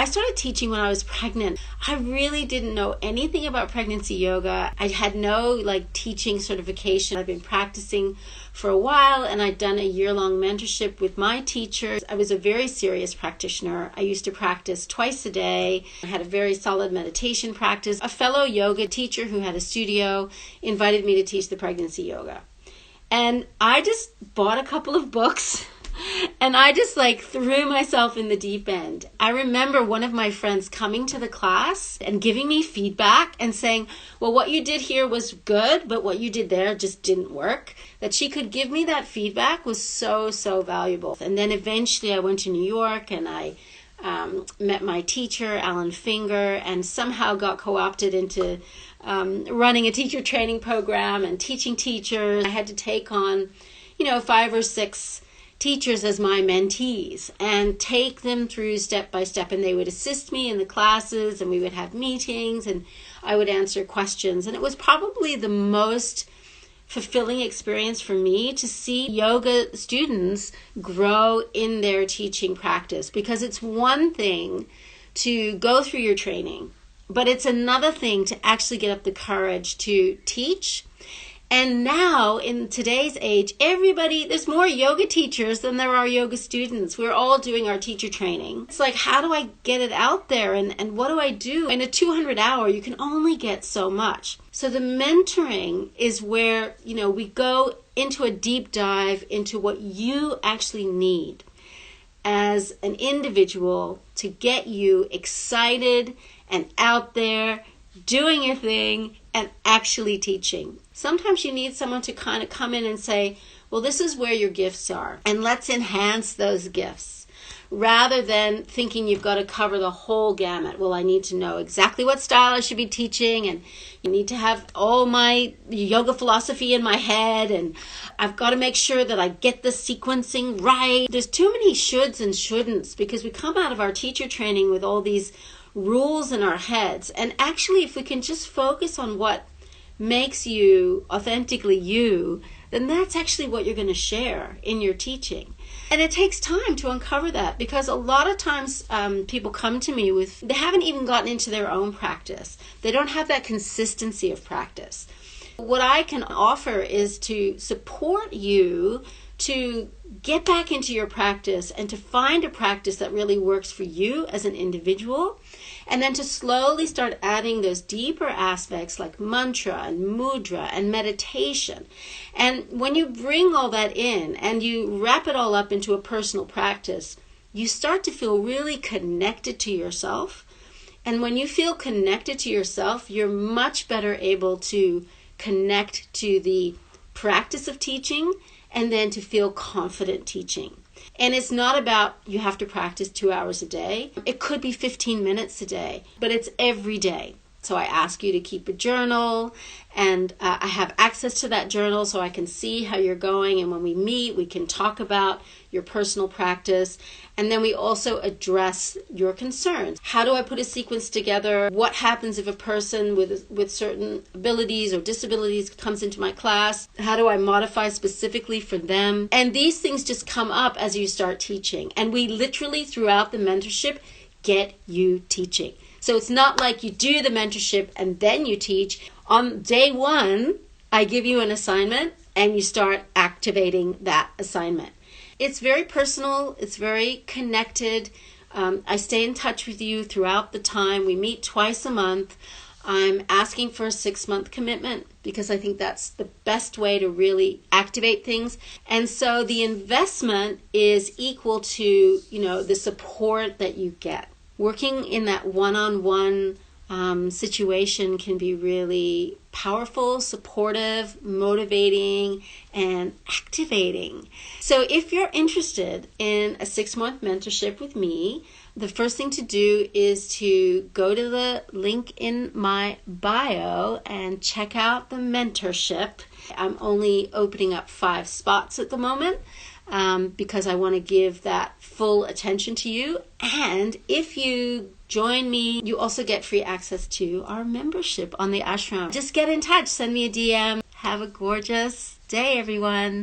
I started teaching when I was pregnant. I really didn't know anything about pregnancy yoga. I had no teaching certification. I've been practicing for a while, and I'd done a year-long mentorship with my teachers. I was a very serious practitioner. I used to practice twice a day. I had a very solid meditation practice. A fellow yoga teacher who had a studio invited me to teach the pregnancy yoga. And I just bought a couple of books and I just threw myself in the deep end. I remember one of my friends coming to the class and giving me feedback and saying, well, what you did here was good, but what you did there just didn't work. That she could give me that feedback was so, so valuable. And then eventually I went to New York and I met my teacher, Alan Finger, and somehow got co-opted into running a teacher training program and teaching teachers. I had to take on, 5 or 6 teachers as my mentees and take them through step by step, and they would assist me in the classes and we would have meetings and I would answer questions. And it was probably the most fulfilling experience for me to see yoga students grow in their teaching practice, because it's one thing to go through your training, but it's another thing to actually get up the courage to teach. And now, in today's age, there's more yoga teachers than there are yoga students. We're all doing our teacher training. It's how do I get it out there? And what do I do? In a 200-hour, you can only get so much. So the mentoring is where, we go into a deep dive into what you actually need as an individual to get you excited and out there doing your thing and actually teaching. Sometimes you need someone to kind of come in and say, well, this is where your gifts are, and let's enhance those gifts, rather than thinking you've got to cover the whole gamut. Well, I need to know exactly what style I should be teaching, and you need to have all my yoga philosophy in my head, and I've got to make sure that I get the sequencing right. There's too many shoulds and shouldn'ts, because we come out of our teacher training with all these rules in our heads. And actually, if we can just focus on what makes you authentically you, then that's actually what you're going to share in your teaching. And it takes time to uncover that, because a lot of times people come to me they haven't even gotten into their own practice. They don't have that consistency of practice. What I can offer is to support you to get back into your practice and to find a practice that really works for you as an individual, and then to slowly start adding those deeper aspects like mantra and mudra and meditation. And when you bring all that in and you wrap it all up into a personal practice, you start to feel really connected to yourself. And when you feel connected to yourself, you're much better able to connect to the practice of teaching and then to feel confident teaching. And it's not about you have to practice 2 hours a day. It could be 15 minutes a day, but it's every day. So I ask you to keep a journal, and I have access to that journal so I can see how you're going. And when we meet, we can talk about your personal practice. And then we also address your concerns. How do I put a sequence together? What happens if a person with certain abilities or disabilities comes into my class? How do I modify specifically for them? And these things just come up as you start teaching. And we literally, throughout the mentorship, get you teaching. So it's not like you do the mentorship and then you teach. On day 1, I give you an assignment and you start activating that assignment. It's very personal. It's very connected. I stay in touch with you throughout the time. We meet twice a month. I'm asking for a 6-month commitment because I think that's the best way to really activate things. And so the investment is equal to, the support that you get. Working in that one-on-one situation can be really powerful, supportive, motivating, and activating. So if you're interested in a 6-month mentorship with me, the first thing to do is to go to the link in my bio and check out the mentorship. I'm only opening up 5 spots at the moment. Because I want to give that full attention to you. And if you join me, you also get free access to our membership on the ashram. Just get in touch. Send me a DM. Have a gorgeous day, everyone.